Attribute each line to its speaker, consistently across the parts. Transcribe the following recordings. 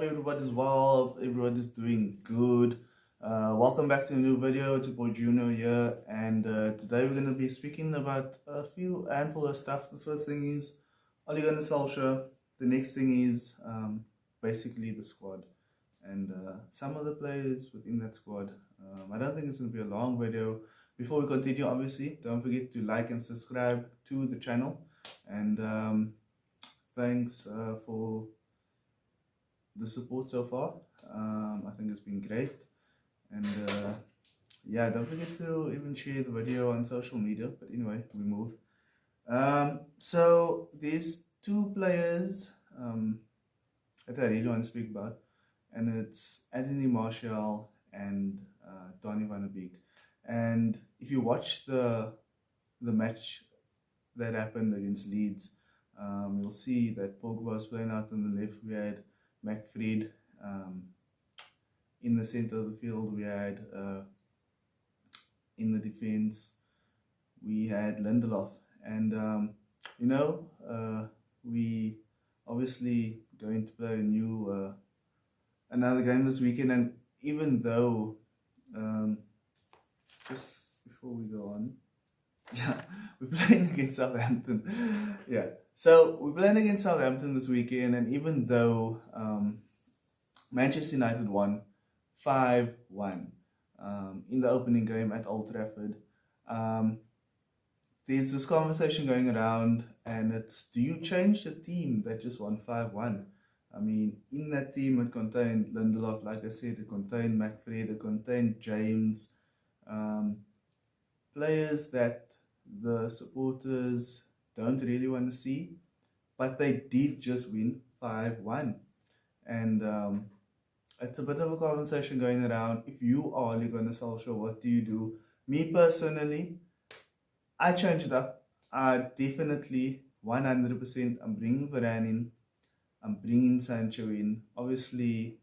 Speaker 1: everybody's well, hope everybody's doing good. Welcome back to a new video. It's your boy Juno here, and today we're going to be speaking about a few handful of stuff. The first thing is Ole Gunnar Solskjaer. The next thing is basically the squad and some of the players within that squad. I don't think it's going to be a long video. Before we continue, obviously, don't forget to like and subscribe to the channel. And thanks for the support so far. I think it's been great, and yeah, don't forget to even share the video on social media. But anyway, we move. So there's two players that I really want to speak about, and it's Anthony Martial and Donny van der Beek. And if you watch the match that happened against Leeds, you'll see that Pogba was playing out on the left. We had McFred in the center of the field. We had in the defense we had Lindelof, and we obviously going to play a new another game this weekend. And even though just before we go on, yeah, we're playing against Southampton. Yeah, so we're playing against Southampton this weekend, and even though Manchester United won 5-1 in the opening game at Old Trafford, there's this conversation going around, and it's, do you change the team that just won 5-1? I mean, in that team it contained Lindelof, like I said, it contained McFred, it contained James, players that the supporters don't really want to see, but they did just win 5-1. And it's a bit of a conversation going around. If you are Ole Gunnar Solskjaer, what do you do? Me personally, I change it up. I definitely 100%. I'm bringing Varane in. I'm bringing Sancho in. Obviously,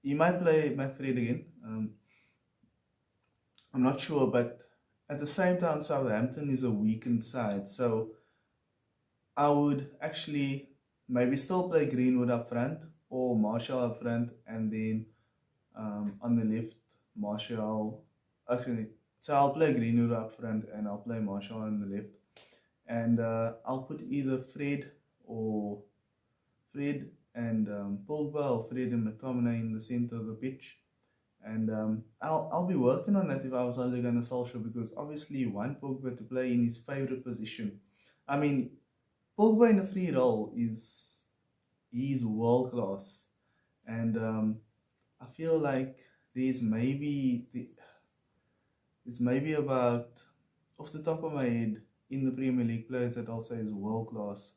Speaker 1: he might play McFred again. I'm not sure, but at the same time, Southampton is a weakened side, so I would actually maybe still play Greenwood up front or Martial up front, and then on the left, Martial. Actually, so I'll play Greenwood up front and I'll play Martial on the left, and I'll put either Fred and Pogba, or Fred and McTominay in the center of the pitch. And I'll be working on that if I was Ole Gunnar Solskjaer, because obviously you want Pogba to play in his favourite position. I mean, Pogba in a free role he's world class, and I feel like there's maybe about, off the top of my head, in the Premier League, players that I'll say is world class.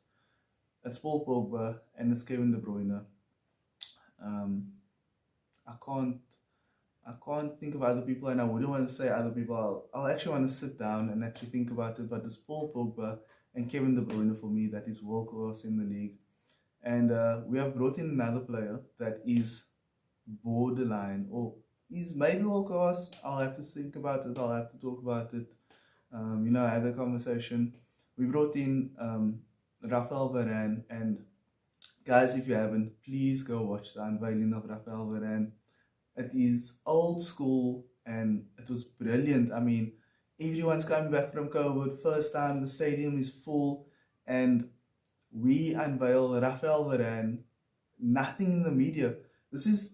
Speaker 1: It's Paul Pogba and it's Kevin De Bruyne. I can't think of other people, and I wouldn't want to say other people. I'll actually want to sit down and actually think about it, but it's Paul Pogba and Kevin De Bruyne for me that is world class in the league. And we have brought in another player that is borderline, or is maybe world class. I'll have to think about it, I'll have to talk about it. I had a conversation. We brought in Rafael Varane, and guys, if you haven't, please go watch the unveiling of Rafael Varane. It is old school and it was brilliant. I mean, everyone's coming back from COVID. First time the stadium is full, and we unveil Rafael Varane. Nothing in the media. This is,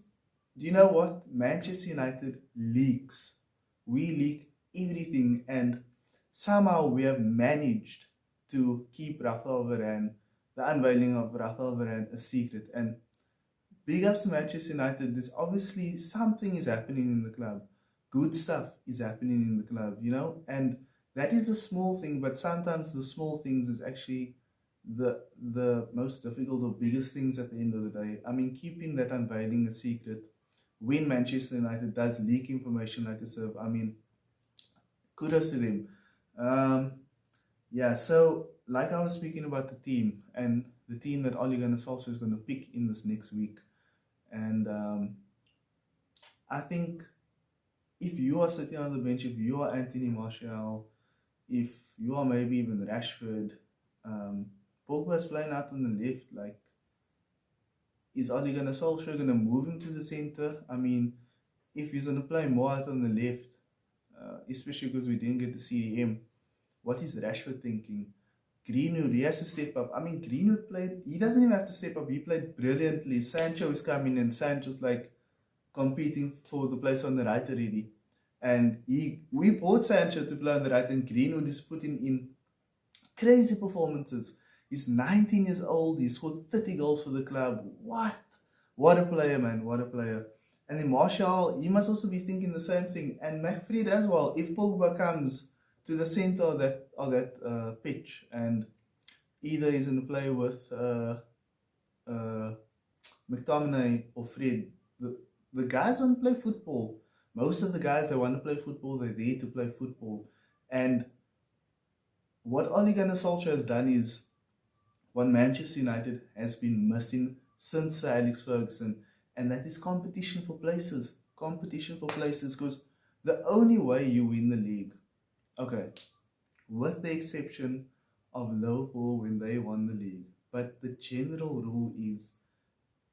Speaker 1: do you know what? Manchester United leaks. We leak everything, and somehow we have managed to keep Rafael Varane, the unveiling of Rafael Varane, a secret. And big ups to Manchester United. There's obviously something is happening in the club. Good stuff is happening in the club, and that is a small thing, but sometimes the small things is actually the most difficult or biggest things at the end of the day. I mean, keeping that unveiling a secret when Manchester United does leak information like a sieve, I mean, kudos to them. Yeah, so like I was speaking about the team, and the team that Ole Gunnar Solskjaer is going to pick in this next week. And I think if you are sitting on the bench, if you are Anthony Martial, if you are maybe even Rashford, Pogba's playing out on the left, like, is Ole Gunnar Solskjaer going to move him to the center? I mean, if he's going to play more out on the left, especially because we didn't get the CDM, what is Rashford thinking? Greenwood, he has to step up. I mean, Greenwood played, he doesn't even have to step up. He played brilliantly. Sancho is coming and Sancho's like competing for the place on the right already. And we bought Sancho to play on the right, and Greenwood is putting in crazy performances. He's 19 years old. He scored 30 goals for the club. What a player, man. What a player. And then Martial, he must also be thinking the same thing. And McFred as well. If Pogba comes to the center of that pitch, and either he's going to play with McTominay or Fred, the guys want to play football. Most of the guys that want to play football, they're there to play football. And what Ole Gunnar Solskjaer has done is what Manchester United has been missing since Sir Alex Ferguson, and that is competition for places. Competition for places, because the only way you win the league, okay, with the exception of Liverpool when they won the league, but the general rule is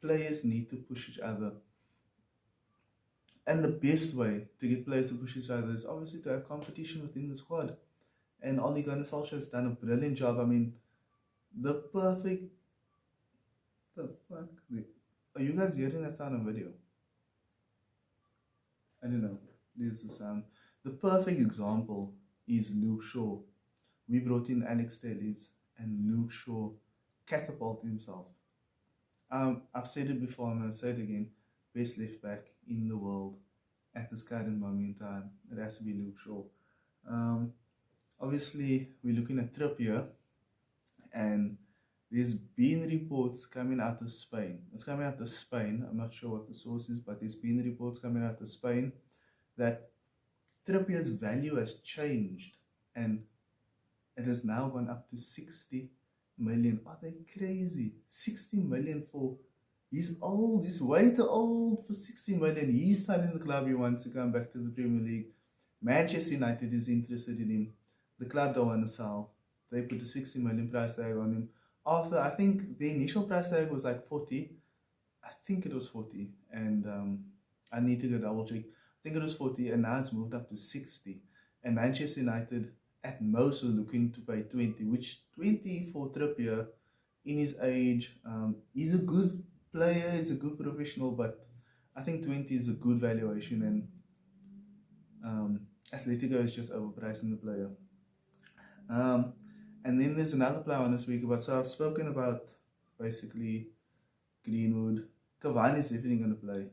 Speaker 1: players need to push each other. And the best way to get players to push each other is obviously to have competition within the squad. And Ole Gunnar Solskjaer has done a brilliant job. I mean, the perfect... The fuck? Are you guys hearing that sound on video? I don't know. There's the sound. The perfect example is Luke Shaw. We brought in Alex Telles, and Luke Shaw catapulted himself. I've said it before, I'm going to say it again. Best left back in the world at this current moment in time. It has to be Luke Shaw. Obviously, we're looking at Trippier, and there's been reports coming out of Spain. It's coming out of Spain. I'm not sure what the source is, but there's been reports coming out of Spain that Trippier's value has changed, and it has now gone up to 60 million. Are they crazy? 60 million for... He's old. He's way too old for 60 million. He's telling the club he wants to come back to the Premier League. Manchester United is interested in him. The club don't want to sell. They put a 60 million price tag on him. After, I think the initial price tag was like 40. I think it was 40. And I need to go double check. I think it was 40, and now it's moved up to 60. And Manchester United at most are looking to pay 20, which 20 for Trippier in his age. He's a good player, he's a good professional, but I think 20 is a good valuation, and Atletico is just overpricing the player. And then there's another player I want to speak about. So I've spoken about basically Greenwood. Cavani is definitely going to play.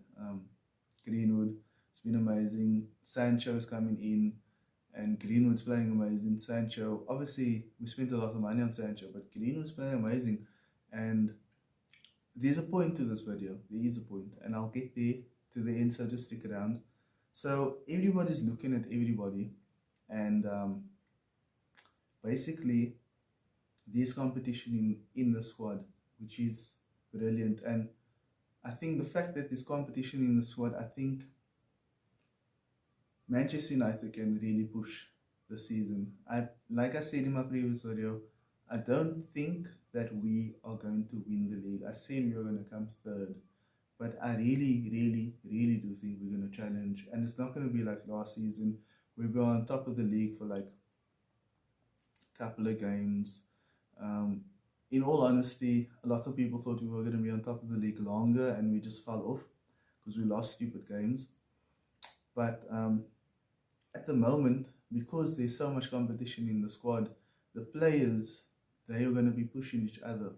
Speaker 1: Greenwood, it's been amazing. Sancho is coming in, and Greenwood's playing amazing. Sancho, obviously we spent a lot of money on Sancho, but Greenwood's playing amazing. And there's a point to this video. There is a point, and I'll get there to the end, so just stick around. So everybody's looking at everybody, and basically there's competition in the squad, which is brilliant. And I think the fact that there's competition in the squad, I think Manchester United can really push the season. Like I said in my previous video, I don't think that we are going to win the league. I said we are going to come third, but I really do think we're going to challenge. And it's not going to be like last season, where we were on top of the league for like a couple of games. In all honesty, a lot of people thought we were going to be on top of the league longer, and we just fell off because we lost stupid games. But at the moment, because there's so much competition in the squad, the players, they are going to be pushing each other.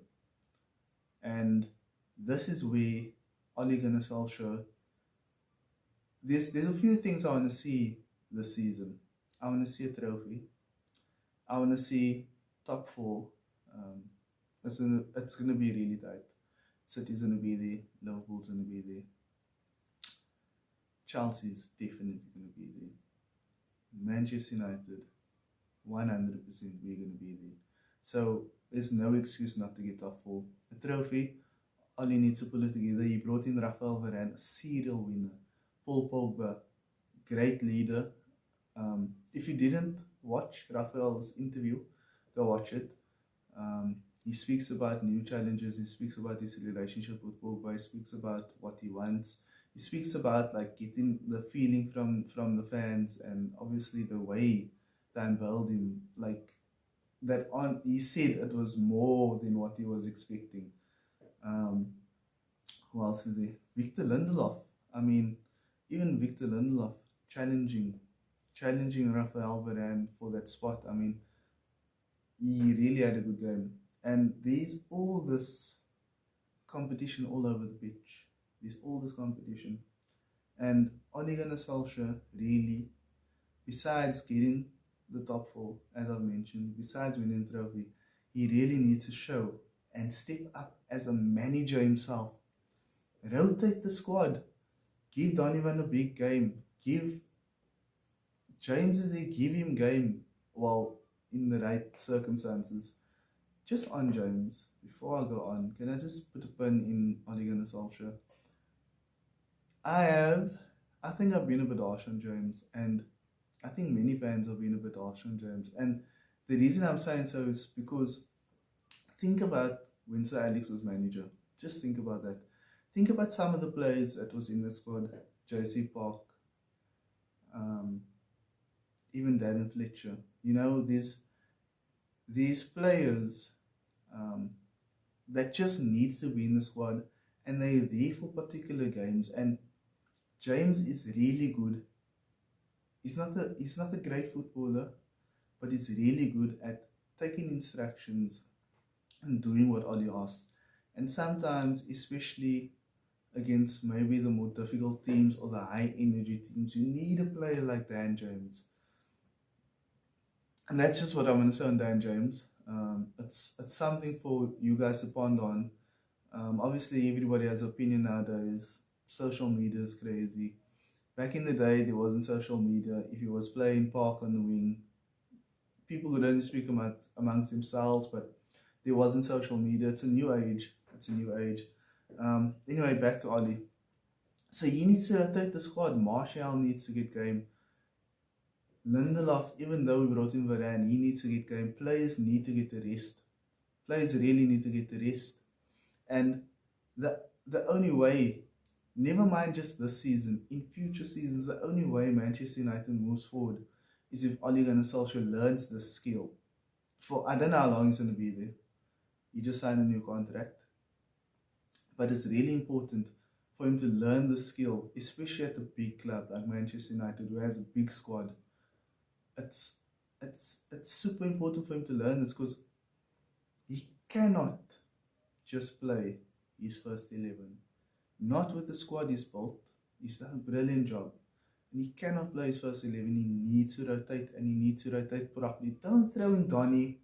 Speaker 1: And this is where Ole Gunnar Solskjaer, there's a few things I want to see this season. I want to see a trophy. I want to see top 4. It's going to be really tight. City's going to be there. Liverpool's going to be there. Chelsea's definitely going to be there. Manchester United, 100% we're going to be there. So there's no excuse not to get top 4. A trophy, Ole needs to pull it together. He brought in Rafael Varane, a serial winner. Paul Pogba, great leader. If you didn't watch Rafael's interview, go watch it. He speaks about new challenges. He speaks about his relationship with Pogba. He speaks about what he wants. He speaks about like getting the feeling from the fans, and obviously the way they unveiled him. Like that on, he said it was more than what he was expecting. Um, who else is there? Victor Lindelof. I mean, even Victor Lindelof challenging Rafael Varane for that spot. I mean, he really had a good game. And there's all this competition all over the pitch. There's all this competition. And Ole Gunnar Solskjaer really, besides getting the top four, as I've mentioned, besides winning the trophy, he really needs to show and step up as a manager himself. Rotate the squad. Give Donovan a big game. Give James is there, give him game. Well, in the right circumstances. Just on James, before I go on, can I just put a pin in Ole Gunnar Solskjaer? I think I've been a bit harsh on James, and I think many fans have been a bit harsh on James. And the reason I'm saying so is because think about when Sir Alex was manager. Just think about that. Think about some of the players that was in the squad. JC Park, even Darren Fletcher. You know, these players that just needs to be in the squad, and they're there for particular games. And James is really good. He's not a great footballer, but he's really good at taking instructions and doing what Oli asks. And sometimes, especially against maybe the more difficult teams or the high energy teams, you need a player like Dan James. And that's just what I'm going to say on Dan James. It's something for you guys to ponder on. Obviously, everybody has an opinion nowadays. Social media is crazy. Back in the day, there wasn't social media. If he was playing Park on the wing, people could only speak amongst themselves, but there wasn't social media. It's a new age. Anyway, back to Oli. So he needs to rotate the squad. Martial needs to get game. Lindelof, even though we brought in Varane, he needs to get game. Players need to get the rest. Players really need to get the rest. And the only way, never mind just this season, in future seasons, the only way Manchester United moves forward is if Ole Gunnar Solskjaer learns this skill. For I don't know how long he's going to be there. He just signed a new contract. But it's really important for him to learn the skill, especially at a big club like Manchester United, who has a big squad. It's super important for him to learn this, because he cannot just play his first 11. Not with the squad he's built. He's done a brilliant job. And he cannot play his first 11. He needs to rotate, and he needs to rotate properly. Don't throw in Donny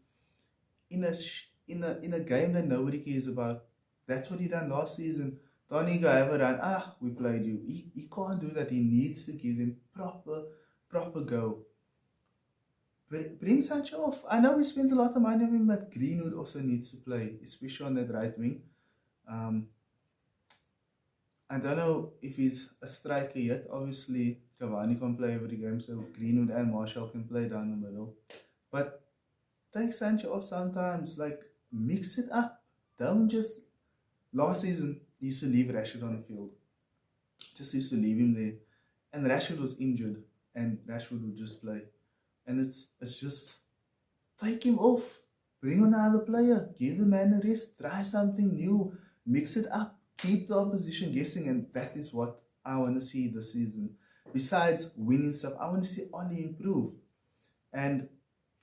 Speaker 1: in a game that nobody cares about. That's what he done last season. Donny, go have a run. We played you. He can't do that. He needs to give him proper go. Bring Sancho off. I know we spent a lot of money on him, but Greenwood also needs to play, especially on that right wing. I don't know if he's a striker yet. Obviously, Cavani can't play every game, so Greenwood and Martial can play down the middle. But take Sancho off sometimes. Like, mix it up. Don't just... Last season, he used to leave Rashford on the field. Just used to leave him there. And Rashford was injured, and Rashford would just play. And it's just, take him off. Bring on another player. Give the man a rest. Try something new. Mix it up. Keep the opposition guessing. And that is what I want to see this season. Besides winning stuff, I want to see Ole improve. And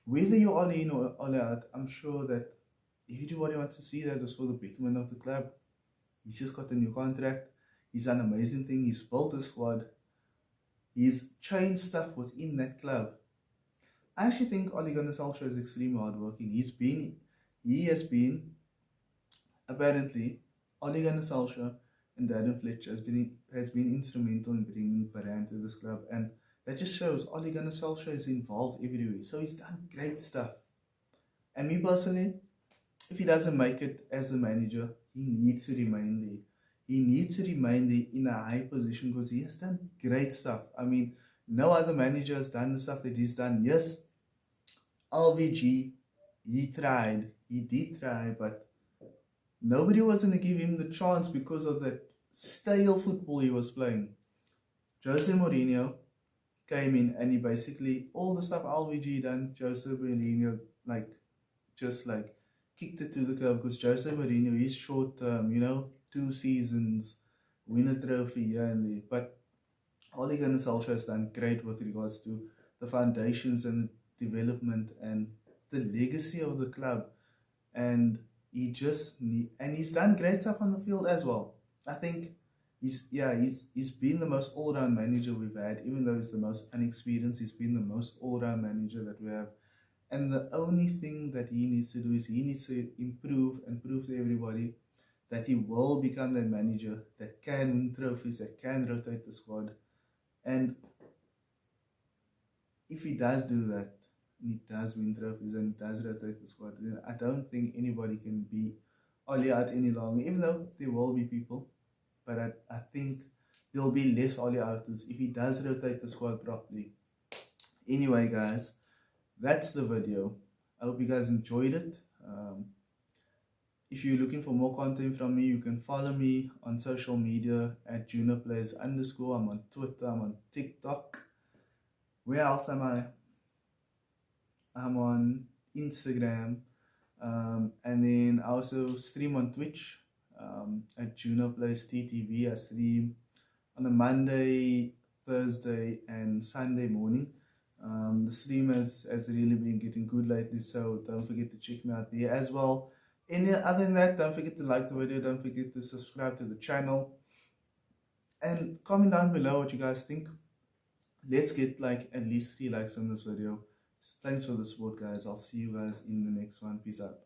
Speaker 1: whether you're Ole in or Ole out, I'm sure that everybody wants to see that it's for the betterment of the club. He's just got a new contract. He's done an amazing thing. He's built a squad. He's changed stuff within that club. I actually think Ole Gunnar Solskjaer is extremely hardworking. He has been, apparently, Ole Gunnar Solskjaer and Darren Fletcher has been instrumental in bringing Varane to this club. And that just shows Ole Gunnar Solskjaer is involved everywhere. So he's done great stuff. And me personally, if he doesn't make it as the manager, he needs to remain there. He needs to remain there in a high position, because he has done great stuff. I mean, no other manager has done the stuff that he's done. Yes, LVG, he tried. he did try, but nobody was going to give him the chance because of that stale football he was playing. Jose Mourinho came in and he basically, all the stuff LVG done, Jose Mourinho just kicked it to the curb, because Jose Mourinho is short term, 2 seasons, win a trophy here and there. But Ole Gunnar Solskjaer has done great with regards to the foundations and development and the legacy of the club, and he's done great stuff on the field as well. I think he's been the most all-round manager we've had. Even though he's the most inexperienced, he's been the most all-round manager that we have. And the only thing that he needs to do is he needs to improve and prove to everybody that he will become that manager that can win trophies, that can rotate the squad. And if he does do that, and he does win trophies and he does rotate the squad, then I don't think anybody can be Ole out any longer, even though there will be people. But I think there'll be less Ole outers if he does rotate the squad properly. Anyway, guys, that's the video. I hope you guys enjoyed it. If you're looking for more content from me, you can follow me on social media at JunoPlayers_. I'm on Twitter, I'm on TikTok. Where else am I? I'm on Instagram. And then I also stream on Twitch at JunoPlayers_TTV. I stream on a Monday, Thursday, and Sunday morning. The stream has really been getting good lately, so don't forget to check me out there as well. Other than that, don't forget to like the video, don't forget to subscribe to the channel, and comment down below what you guys think. Let's get at least 3 likes on this video. Thanks for the support, guys. I'll see you guys in the next one. Peace out.